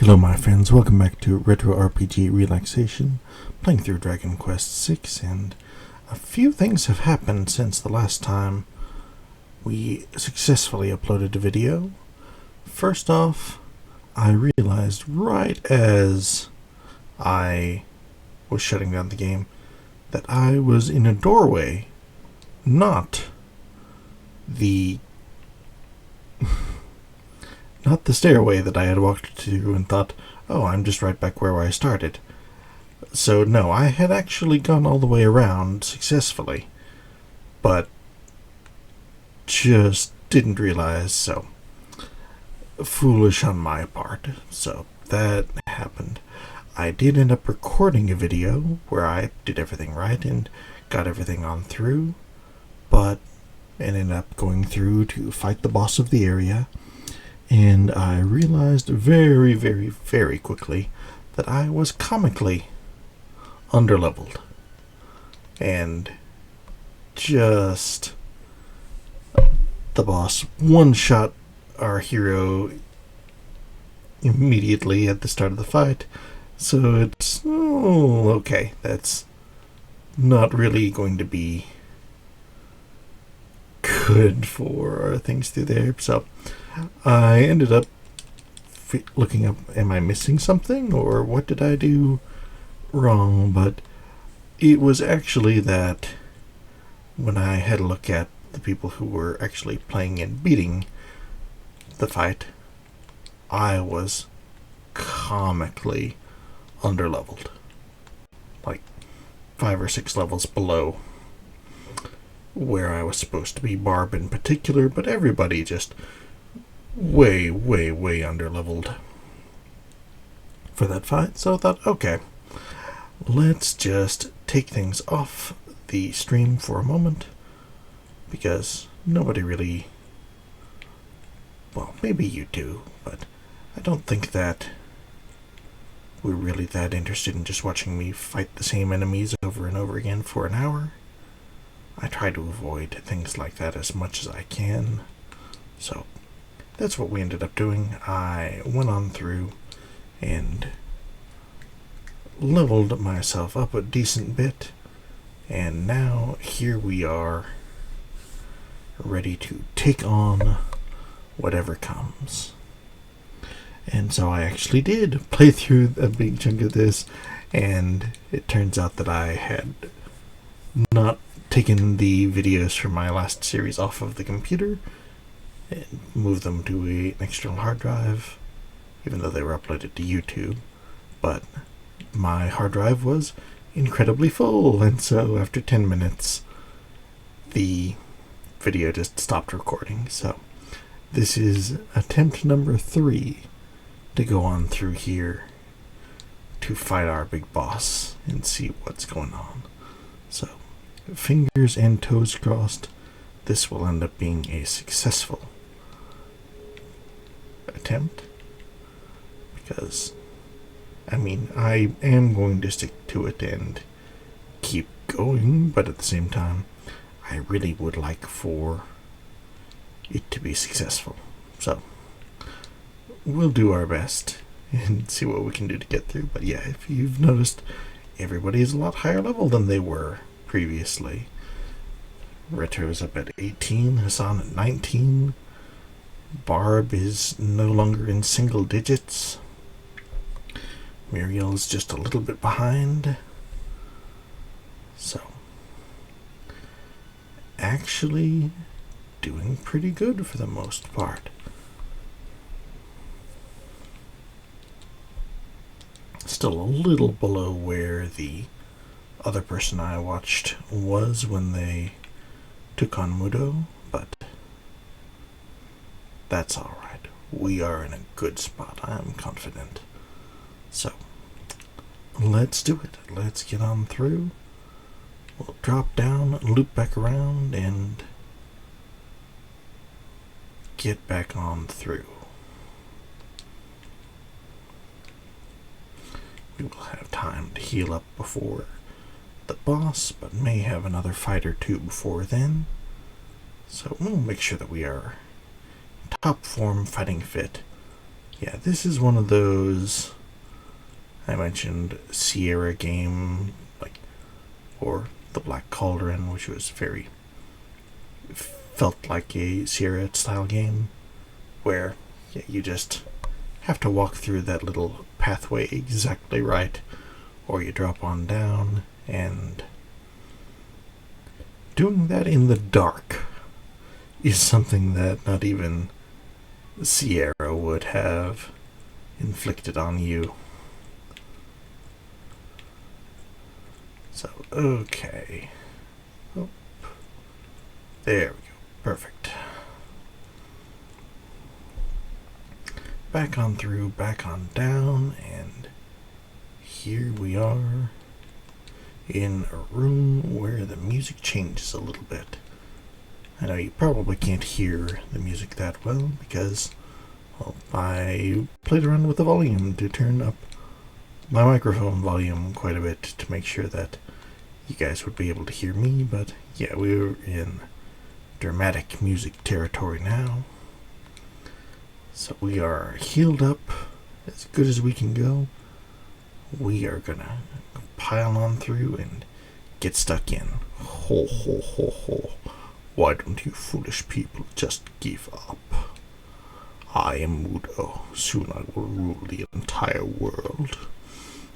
Hello my friends, welcome back to Retro RPG Relaxation, playing through Dragon Quest VI, and a few things have happened since the last time we successfully uploaded a video. First off, I realized right as I was shutting down the game that I was in a doorway, not the stairway that I had walked to and thought, oh, I'm just right back where I started. So no, I had actually gone all the way around successfully, but just didn't realize, so foolish on my part. So that happened. I did end up recording a video where I did everything right and got everything on through, but I ended up going through to fight the boss of the area. And I realized very, very, very quickly that I was comically underleveled. And just the boss one-shot our hero immediately at the start of the fight. So it's, oh, okay, that's not really going to be good for things through there. So I ended up looking up, am I missing something or what did I do wrong? But it was actually that when I had a look at the people who were actually playing and beating the fight, I was comically underleveled, like 5 or 6 levels below where I was supposed to be, Barb in particular, but everybody just way, way, way underleveled for that fight. So I thought, okay, let's just take things off the stream for a moment, because nobody really, well, maybe you do, but I don't think that we're really that interested in just watching me fight the same enemies over and over again for an hour. I try to avoid things like that as much as I can, so that's what we ended up doing. I went on through and leveled myself up a decent bit, and now here we are, ready to take on whatever comes. And so I actually did play through a big chunk of this, and it turns out that I had not taken the videos from my last series off of the computer and moved them to an external hard drive, even though they were uploaded to YouTube. But my hard drive was incredibly full, and so after 10 minutes the video just stopped recording. So this is attempt number 3 to go on through here to fight our big boss and see what's going on. So fingers and toes crossed, this will end up being a successful attempt, because I mean, I am going to stick to it and keep going, but at the same time I really would like for it to be successful. So we'll do our best and see what we can do to get through. But yeah, if you've noticed, everybody is a lot higher level than they were previously. Retro is up at 18, Hassan at 19, Barb is no longer in single digits, Muriel's just a little bit behind. So actually doing pretty good for the most part. Still a little below where the other person I watched was when they took on Mudo, but that's alright. We are in a good spot, I am confident. So let's do it. Let's get on through. We'll drop down, loop back around, and get back on through. We will have time to heal up before the boss, but may have another fight or two before then. So we'll make sure that we are top form, fighting fit, Yeah, this is one of those I mentioned Sierra game, like, or the Black Cauldron, which was felt like a Sierra style game, where you just have to walk through that little pathway exactly right, or you drop on down, and doing that in the dark is something that not even Sierra would have inflicted on you. So, okay. Oh, there we go. Perfect. Back on through, back on down, and here we are in a room where the music changes a little bit. I know you probably can't hear the music that well because, well, I played around with the volume to turn up my microphone volume quite a bit to make sure that you guys would be able to hear me, but yeah, we're in dramatic music territory now. So we are healed up as good as we can go. We are gonna pile on through and get stuck in. Ho ho ho ho. Why don't you foolish people just give up? I am Mudo. Soon I will rule the entire world.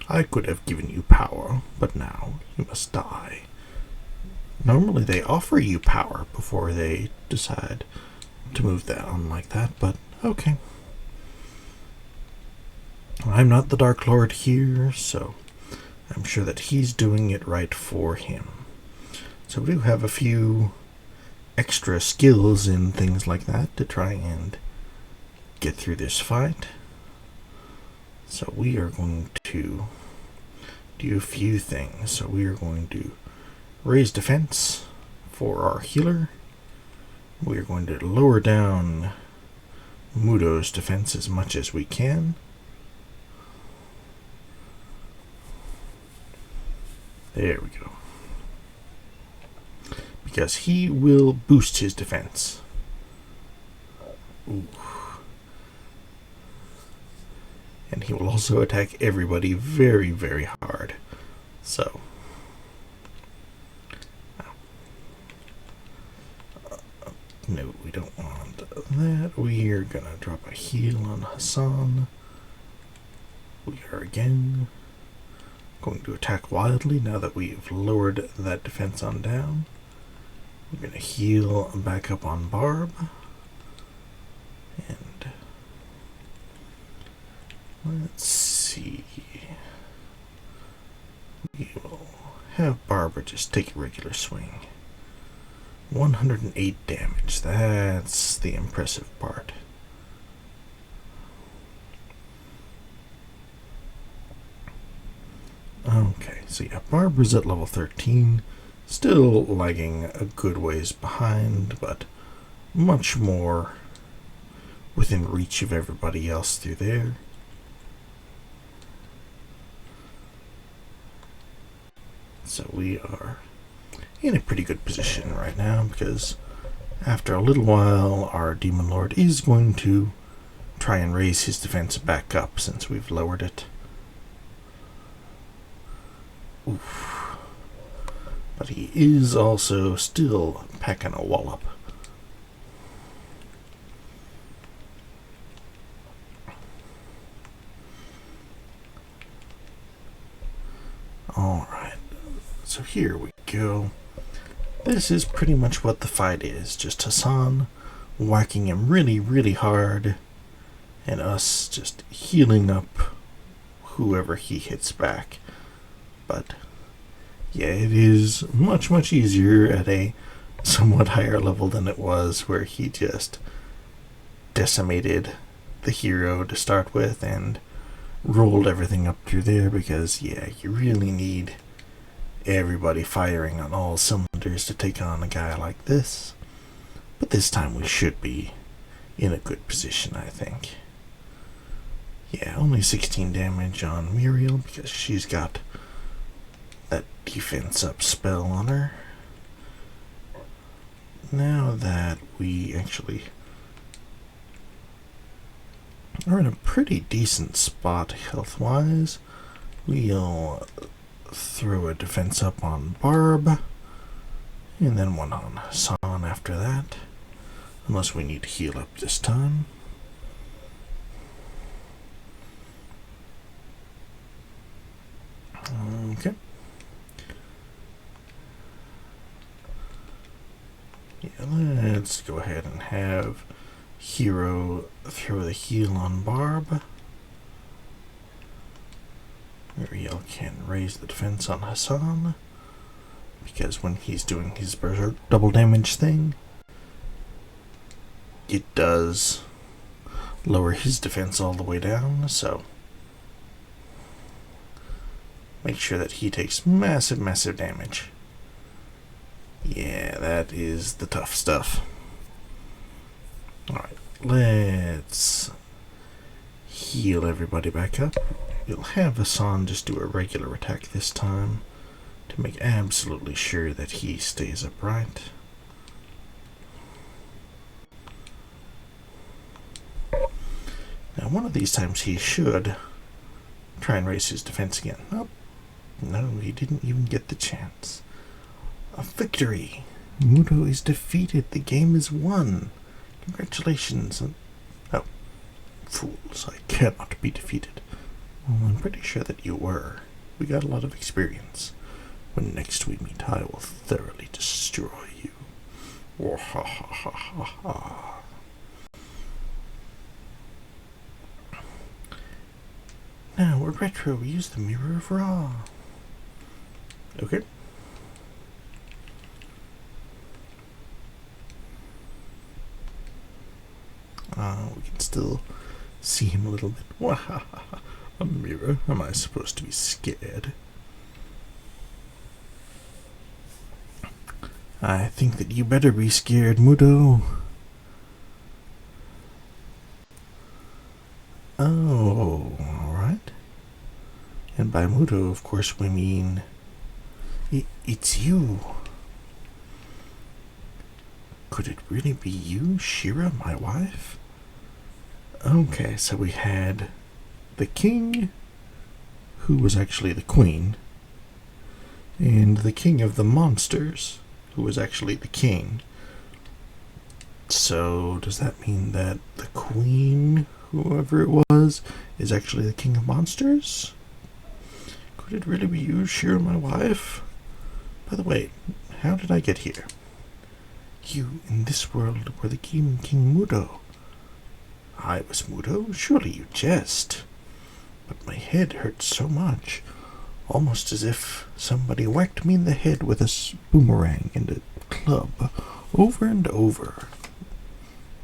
I could have given you power, but now you must die. Normally they offer you power before they decide to move that on like that, but okay. I'm not the Dark Lord here, so I'm sure that he's doing it right for him. So we do have a few extra skills in things like that to try and get through this fight. So we are going to do a few things. So we are going to raise defense for our healer. We are going to lower down Mudo's defense as much as we can. There we go. Because he will boost his defense. Ooh. And he will also attack everybody very, very hard. So. No, we don't want that. We are going to drop a heal on Hassan. We are again going to attack wildly now that we've lowered that defense on down. We're going to heal back up on Barb. And let's see. We will have Barbara just take a regular swing. 108 damage. That's the impressive part. Okay, so yeah, Barbara's at level 13. Still lagging a good ways behind, but much more within reach of everybody else through there. So we are in a pretty good position right now because after a little while our Demon Lord is going to try and raise his defense back up since we've lowered it. Oof. But he is also still packing a wallop. Alright, so here we go. This is pretty much what the fight is. Just Hassan whacking him really, really hard, and us just healing up whoever he hits back. But yeah, it is much, much easier at a somewhat higher level than it was where he just decimated the hero to start with and rolled everything up through there because, yeah, you really need everybody firing on all cylinders to take on a guy like this. But this time we should be in a good position, I think. Yeah, only 16 damage on Muriel because she's got that defense up spell on her. Now that we actually We're in a pretty decent spot health-wise. We'll throw a defense up on Barb, and then one on Hassan after that, unless we need to heal up this time. Okay. Yeah, let's go ahead and have Hero throw the heal on Barb. Uriel can raise the defense on Hassan, because when he's doing his berserk double damage thing, it does lower his defense all the way down, so make sure that he takes massive damage. Yeah, that is the tough stuff. Alright, let's heal everybody back up. We'll have Hassan just do a regular attack this time to make absolutely sure that he stays upright. Now, one of these times he should try and raise his defense again. Oh, no, he didn't even get the chance. A victory! Muto is defeated. The game is won. Congratulations. Oh, fools, I cannot be defeated. Well, I'm pretty sure that you were. We got a lot of experience. When next we meet, I will thoroughly destroy you. Now we're retro. We use the Mirror of Ra. Okay. We can still see him a little bit. A mirror? Am I supposed to be scared? I think that you better be scared, Muto. Oh, alright. And by Muto, of course, we mean it's you. Could it really be you, Shira, my wife? Okay, so we had the king, who was actually the queen, and the king of the monsters, who was actually the king. So, does that mean that the queen, whoever it was, is actually the king of monsters? Could it really be you, Shira, my wife? By the way, how did I get here? You, in this world, were the King Muto. I was Muto? Surely you jest. But my head hurts so much, almost as if somebody whacked me in the head with a boomerang and a club, over and over,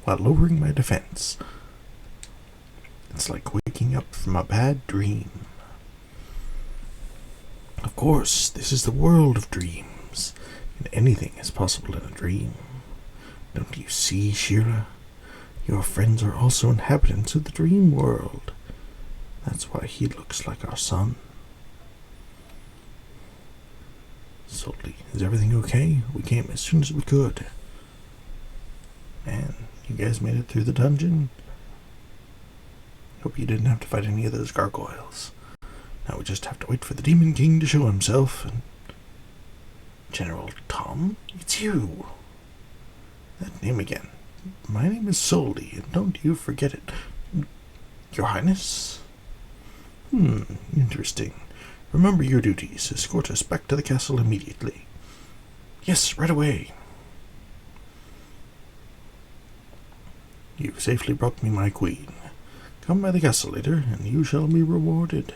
while lowering my defense. It's like waking up from a bad dream. Of course, this is the world of dreams, and anything is possible in a dream. Don't you see, Shira? Your friends are also inhabitants of the dream world. That's why he looks like our son. Sully, is everything okay? We came as soon as we could. Man, you guys made it through the dungeon? Hope you didn't have to fight any of those gargoyles. Now we just have to wait for the Demon King to show himself, and... General Tom? It's you! That name again. My name is Sully, and don't you forget it. Your Highness? Interesting. Remember your duties. Escort us back to the castle immediately. Yes, right away. You've safely brought me my queen. Come by the castle later, and you shall be rewarded.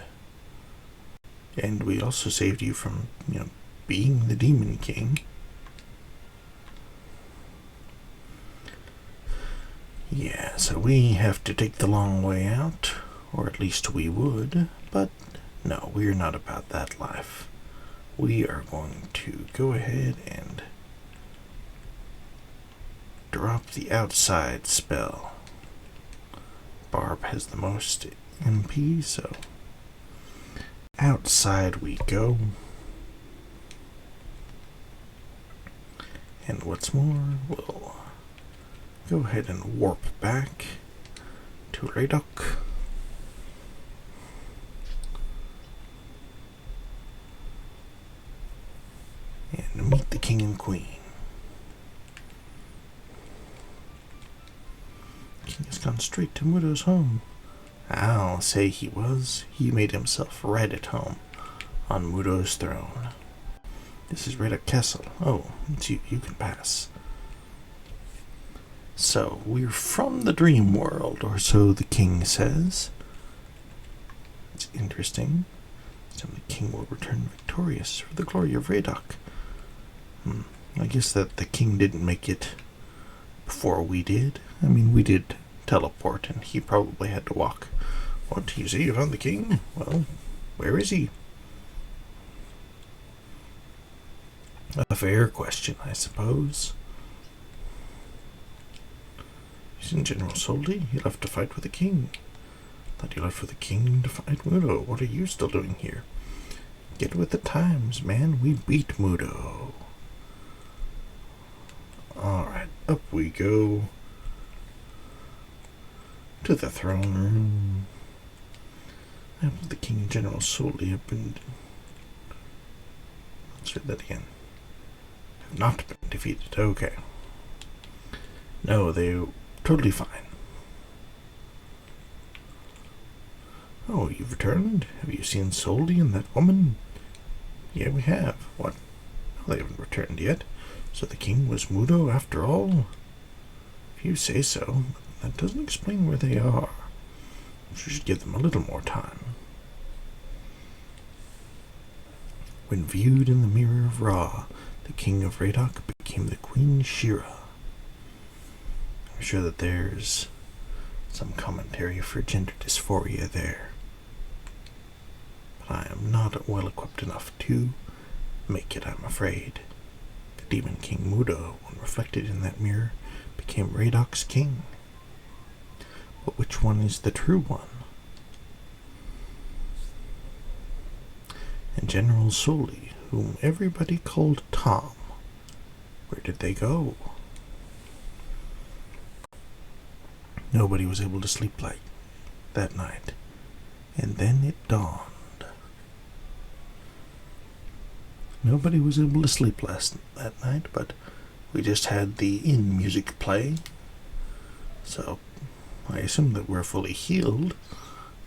And we also saved you from, being the Demon King. Yeah, so we have to take the long way out, or at least we would, but no, we're not about that life. We are going to go ahead and drop the outside spell. Barb has the most MP, so outside we go. And what's more, we'll go ahead and warp back to Radok. And meet the king and queen. King has gone straight to Mudo's home. I'll say he was. He made himself right at home on Mudo's throne. This is Radok Castle. Oh, it's you. You can pass. So, we're from the dream world, or so the king says. It's interesting. So the king will return victorious for the glory of Radok. I guess that the king didn't make it before we did. I mean, we did teleport, and he probably had to walk. What do you say? You found the king? Well, where is he? A fair question, I suppose. Isn't General Soldi? He left to fight with the king. Thought you left for the king to fight Mudo. What are you still doing here? Get with the times, man. We beat Mudo. Alright, up we go. To the throne room. The king and General Soldi have been... Let's read that again. Have not been defeated. Okay. No, they're totally fine. Oh, you've returned? Have you seen Soldi and that woman? Yeah, we have. What? No, they haven't returned yet. So the king was Mudo after all? If you say so, that doesn't explain where they are. We should give them a little more time. When viewed in the mirror of Ra, the king of Radok became the Queen Shira. I'm sure that there's some commentary for gender dysphoria there. But I am not well equipped enough to make it, I'm afraid. The Demon King Mudo, when reflected in that mirror, became Radok's king. But which one is the true one? And General Soldi, whom everybody called Tom, where did they go? Nobody was able to sleep like that night. And then it dawned. Nobody was able to sleep that night, but we just had the in music play. So I assume that we're fully healed.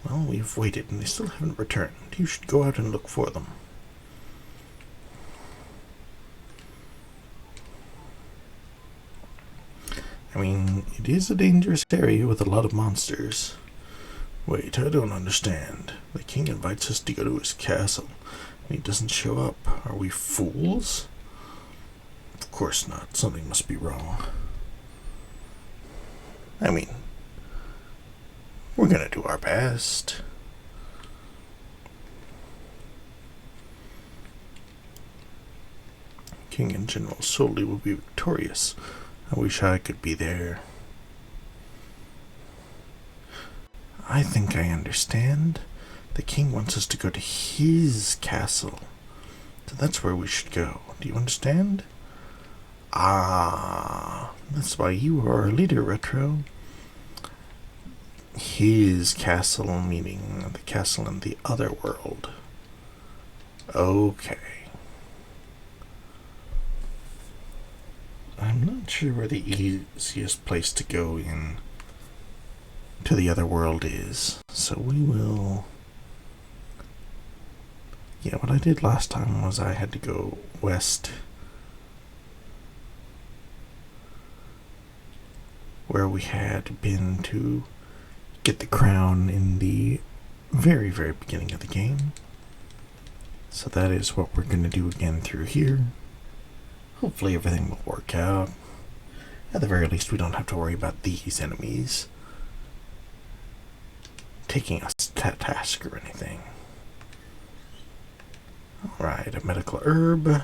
Well, we've waited and they still haven't returned. You should go out and look for them. I mean, it is a dangerous area with a lot of monsters. Wait, I don't understand. The king invites us to go to his castle, and he doesn't show up. Are we fools? Of course not. Something must be wrong. I mean, we're gonna do our best. King and General Soldi will be victorious. I wish I could be there. I think I understand. The king wants us to go to his castle. So that's where we should go. Do you understand? Ah, that's why you are our leader, Retro. His castle, meaning the castle in the other world. Okay. I'm not sure where the easiest place to go in to the other world is, so we will... Yeah, what I did last time was I had to go west, where we had been to get the crown in the very, very beginning of the game. So that is what we're going to do again through here. Hopefully everything will work out. At the very least, we don't have to worry about these enemies taking us to task or anything. Alright, a medical herb.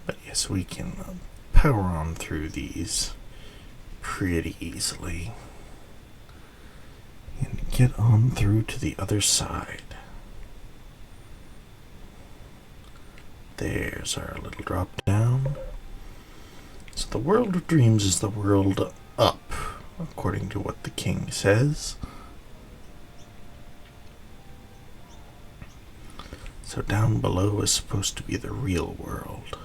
But yes, we can power on through these pretty easily and get on through to the other side. There's our little drop down. So the world of dreams is the world up, according to what the king says. So down below is supposed to be the real world.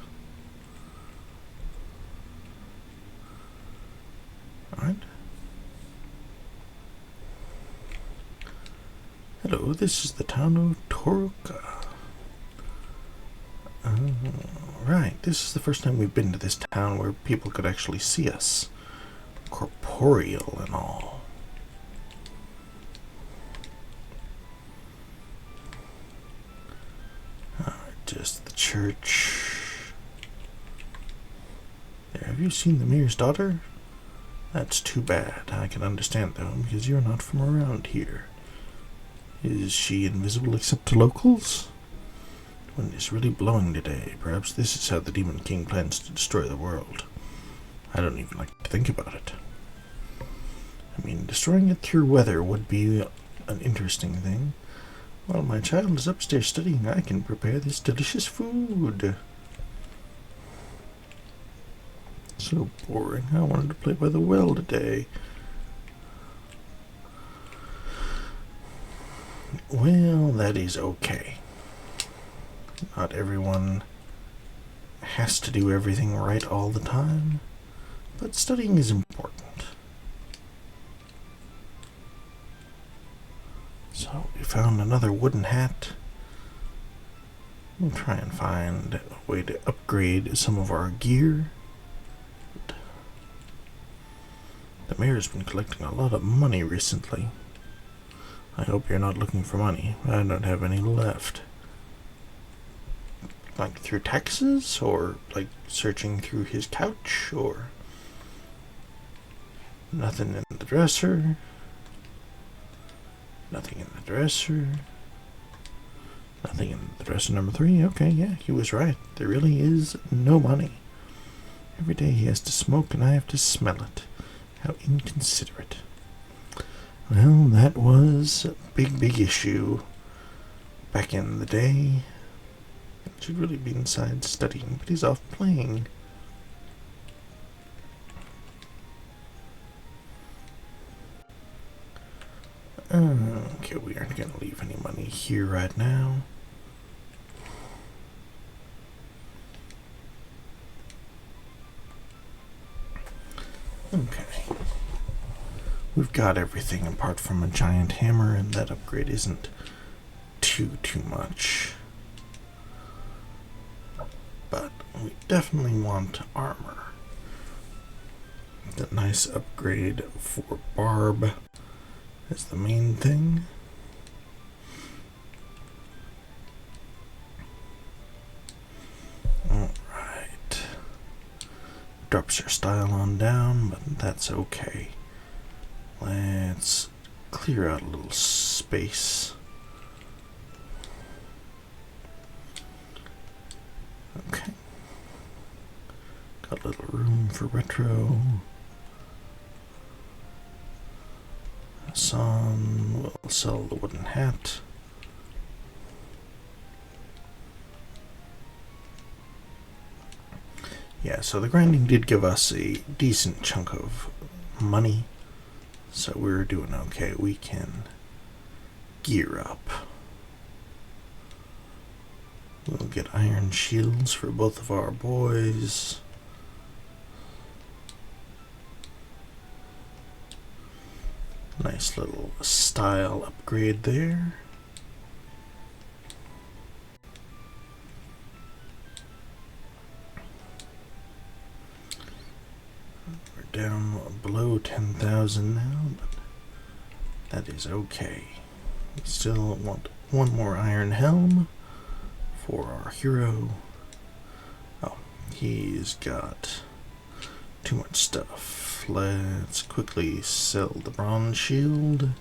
Alright. Hello, this is the town of Toruka. Right, this is the first time we've been to this town where people could actually see us. Corporeal and all. Just the church. There, have you seen the mayor's daughter? That's too bad. I can understand though, because you're not from around here. Is she invisible except to locals? The wind is really blowing today. Perhaps this is how the Demon King plans to destroy the world. I don't even like to think about it. I mean, destroying it through weather would be an interesting thing. While my child is upstairs studying, I can prepare this delicious food. So boring. I wanted to play by the well today. Well, that is okay. Not everyone has to do everything right all the time, but studying is important. So we found another wooden hat. We'll try and find a way to upgrade some of our gear. The mayor's been collecting a lot of money recently. I hope you're not looking for money. I don't have any left. Like through taxes, or like searching through his couch, or nothing in the dresser. Nothing in the dresser. Nothing in the dresser number 3. Okay, yeah, he was right. There really is no money. Every day he has to smoke and I have to smell it. How inconsiderate. Well, that was a big issue back in the day. He should really be inside studying, but he's off playing. Okay, we aren't going to leave any money here right now. Okay. We've got everything apart from a giant hammer, and that upgrade isn't too much. But we definitely want armor. The nice upgrade for Barb is the main thing. Alright. Drops your style on down, but that's okay. Let's clear out a little space. Okay. Got a little room for retro. Some will sell the wooden hat. Yeah, so the grinding did give us a decent chunk of money, so we're doing okay. We can gear up. We'll get iron shields for both of our boys. Nice little style upgrade there. We're down below 10,000 now, but that is okay. We still want one more iron helm for our hero. Oh, he's got too much stuff. Let's quickly sell the bronze shield.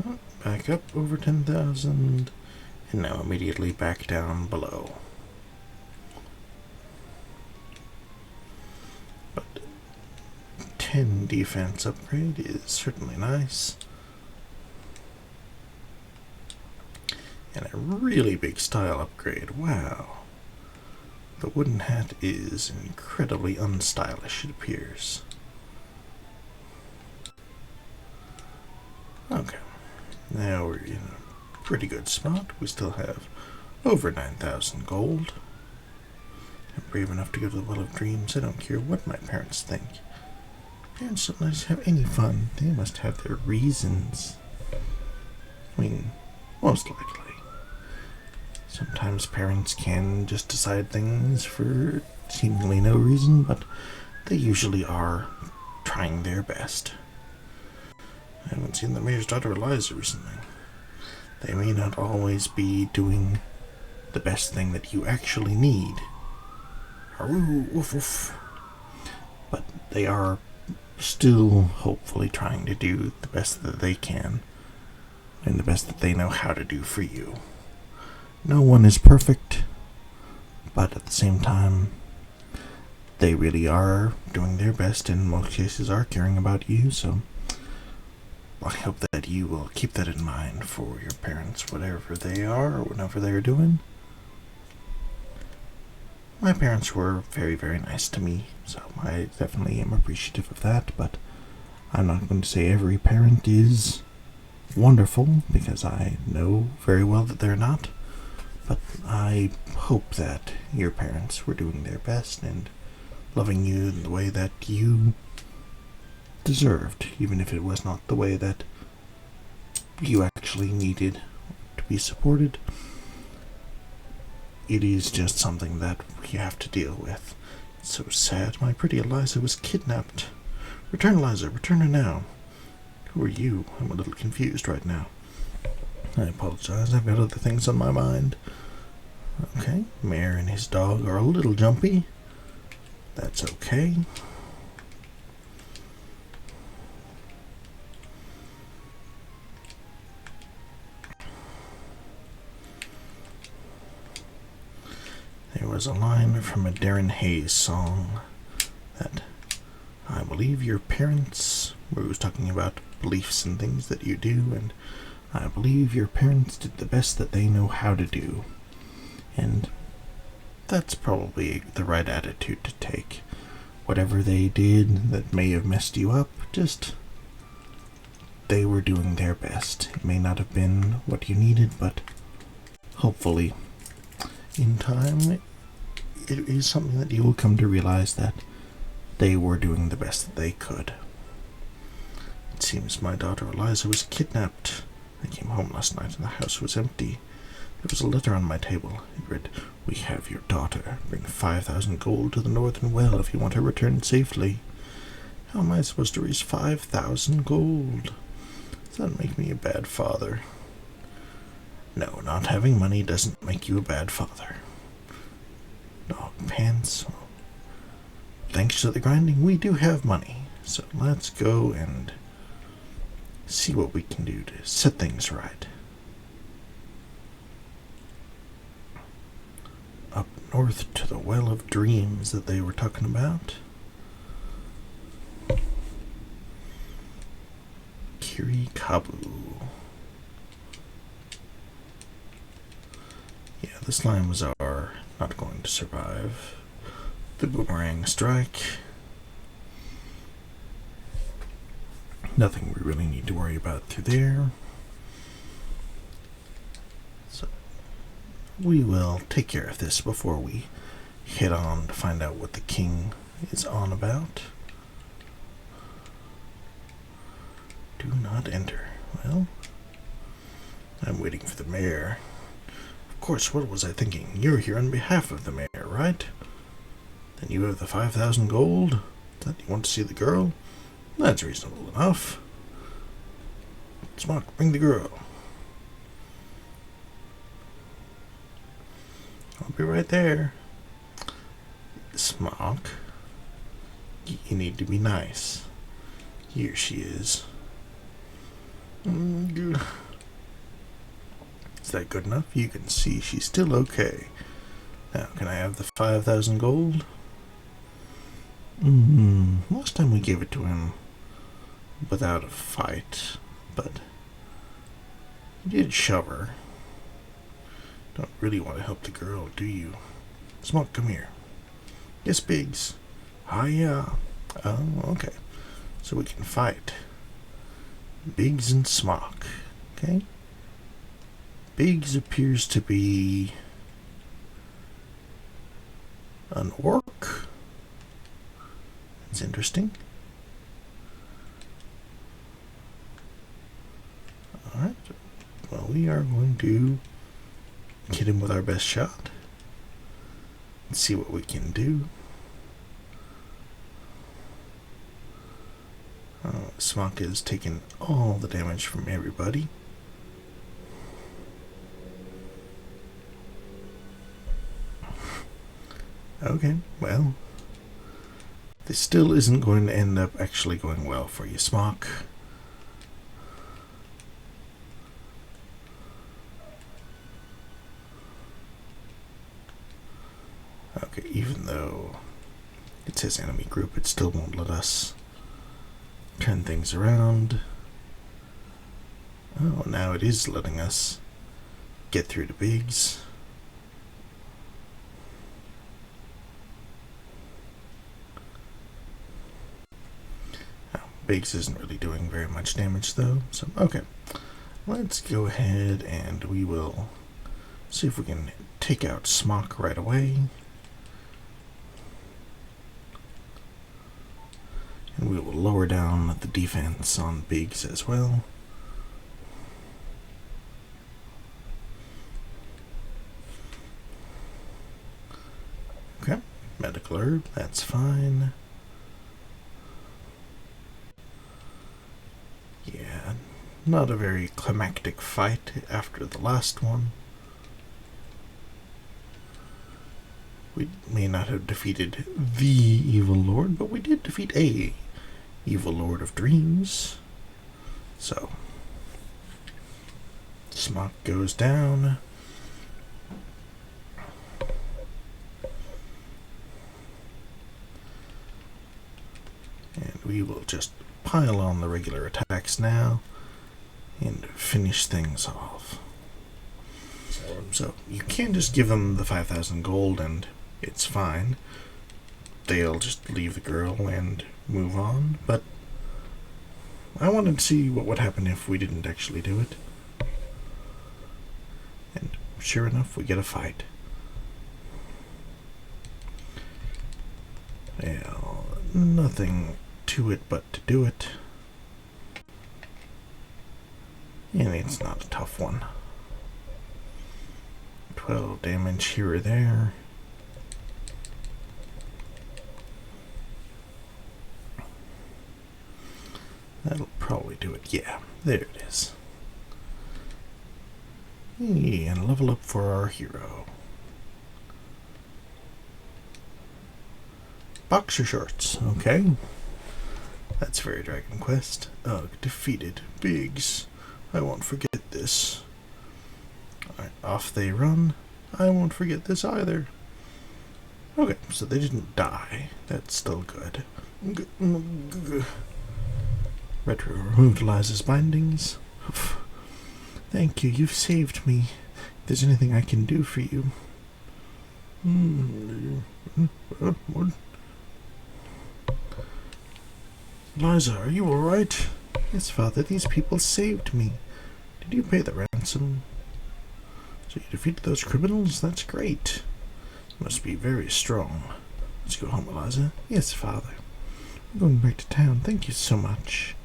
Oh, back up over 10,000, and now immediately back down below. 10 defense upgrade is certainly nice. And a really big style upgrade. Wow. The wooden hat is incredibly unstylish, it appears. Okay. Now we're in a pretty good spot. We still have over 9,000 gold. I'm brave enough to go to the Well of Dreams. I don't care what my parents think. Parents don't let us have any fun. They must have their reasons. I mean, most likely. Sometimes parents can just decide things for seemingly no reason, but they usually are trying their best. I haven't seen the mayor's daughter Eliza recently. They may not always be doing the best thing that you actually need. Haroo, woof woof. But they are still hopefully trying to do the best that they can, and the best that they know how to do for you. No one is perfect, but at the same time, they really are doing their best, and in most cases are caring about you, so I hope that you will keep that in mind for your parents, whatever they are, or whatever they're doing. My parents were very, very nice to me, so I definitely am appreciative of that, but I'm not going to say every parent is wonderful, because I know very well that they're not. But I hope that your parents were doing their best and loving you in the way that you deserved, even if it was not the way that you actually needed to be supported. It is just something that you have to deal with. It's so sad. My pretty Eliza was kidnapped. Return, Eliza. Return her now. Who are you? I'm a little confused right now. I apologize. I've got other things on my mind. Okay, Mayor and his dog are a little jumpy. That's okay. There was a line from a Darren Hayes song that I believe your parents, where he was talking about beliefs and things that you do, and I believe your parents did the best that they know how to do. And that's probably the right attitude to take. Whatever they did that may have messed you up, just they were doing their best. It may not have been what you needed, but hopefully in time it is something that you will come to realize that they were doing the best that they could. It seems my daughter Eliza was kidnapped. I came home last night and the house was empty. There was a letter on my table. It read, "We have your daughter. Bring 5,000 gold to the Northern Well if you want her returned safely." How am I supposed to raise 5,000 gold? Does that make me a bad father? No, not having money doesn't make you a bad father. Dog pants. Thanks to the grinding, we do have money. So let's go and see what we can do to set things right. Up north to the Well of Dreams that they were talking about. Kirikabu. Yeah, this line was our not going to survive the boomerang strike. Nothing we really need to worry about through there. So we will take care of this before we head on to find out what the king is on about. Do not enter. Well, I'm waiting for the mayor. Of course, what was I thinking? You're here on behalf of the mayor, right? Then you have the 5,000 gold? That you want to see the girl? That's reasonable enough. Smock, bring the girl. I'll be right there. Smock, you need to be nice. Here she is. Is that good enough? You can see she's still okay. Now, can I have the 5,000 gold? Last time we gave it to him without a fight, but he did shove her. Don't really want to help the girl, do you? Smoke, come here. Yes, Biggs. Hiya. Oh, okay. So we can fight. Biggs and Smock. Okay. Biggs appears to be an orc. That's interesting. Alright. Well, we are going to hit him with our best shot. Let's see what we can do. Smock is taking all the damage from everybody. Okay, well, this still isn't going to end up actually going well for you, Smock. Okay, even though it's his enemy group, it still won't let us turn things around. Oh, now it is letting us get through to Biggs. Oh, Biggs isn't really doing very much damage though, so okay. Let's go ahead and we will see if we can take out Smock right away. And we will lower down the defense on Biggs as well. Okay, medical herb, that's fine. Yeah, not a very climactic fight after the last one. We may not have defeated the evil lord, but we did defeat a evil lord of dreams. So, Smock goes down. And we will just pile on the regular attacks now and finish things off. So you can't just give them the 5,000 gold and it's fine. They'll just leave the girl and move on, but I wanted to see what would happen if we didn't actually do it. And sure enough, we get a fight. Well, nothing to it but to do it. And it's not a tough one. 12 damage here or there. That'll probably do it. Yeah, there it is. Hey, and level up for our hero. Boxer shorts, okay. That's very Dragon Quest. Ugh, defeated. Biggs. I won't forget this. Alright, off they run. I won't forget this either. Okay, so they didn't die. That's still good. Retro removed Eliza's bindings. Thank you, you've saved me. If there's anything I can do for you. What? Eliza, are you alright? Yes, Father, these people saved me. Did you pay the ransom? So you defeated those criminals? That's great. You must be very strong. Let's go home, Eliza. Yes, Father. I'm going back to town. Thank you so much.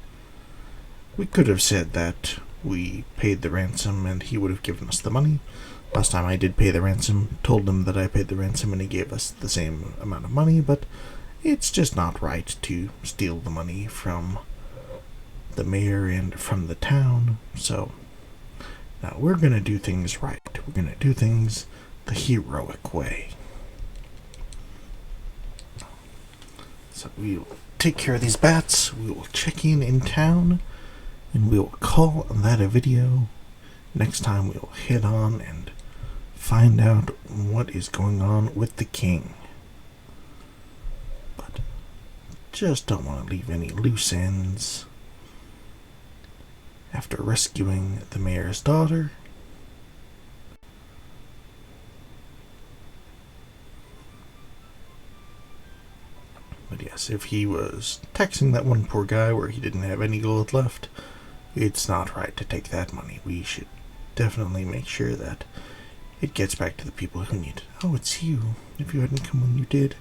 We could have said that we paid the ransom and he would have given us the money. Last time I did pay the ransom, told him that I paid the ransom and he gave us the same amount of money, but it's just not right to steal the money from the mayor and from the town. So now we're going to do things right. We're going to do things the heroic way. So we will take care of these bats. We will check in town. And we will call that a video. Next time we will head on and find out what is going on with the king. But just don't want to leave any loose ends. After rescuing the mayor's daughter, but yes, if he was taxing that one poor guy where he didn't have any gold left, it's not right to take that money. We should definitely make sure that it gets back to the people who need it. Oh, it's you. If you hadn't come when you did,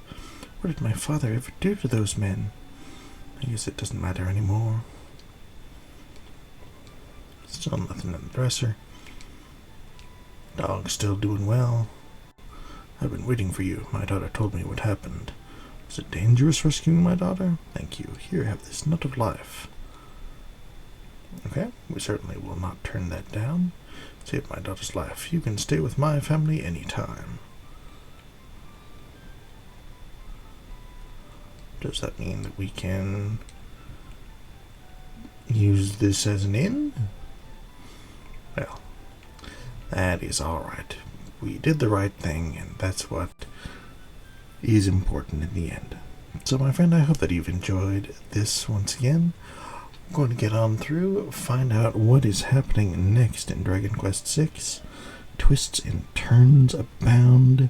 what did my father ever do to those men? I guess it doesn't matter anymore. Still nothing in the dresser. Dog's still doing well. I've been waiting for you. My daughter told me what happened. Was it dangerous rescuing my daughter? Thank you. Here, have this nut of life. Okay, we certainly will not turn that down. Save my daughter's life. You can stay with my family anytime. Does that mean that we can use this as an inn? Well, that is alright. We did the right thing, and that's what is important in the end. So, my friend, I hope that you've enjoyed this once again. I'm going to get on through, find out what is happening next in Dragon Quest VI. Twists and turns abound.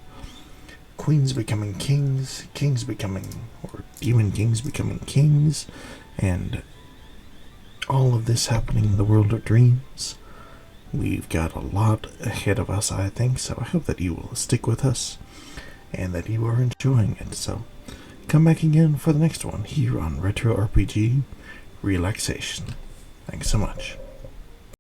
Queens becoming kings, kings becoming, or demon kings becoming kings, and all of this happening in the world of dreams. We've got a lot ahead of us, I think, so I hope that you will stick with us and that you are enjoying it. So come back again for the next one here on Retro RPG Relaxation. Thanks so much.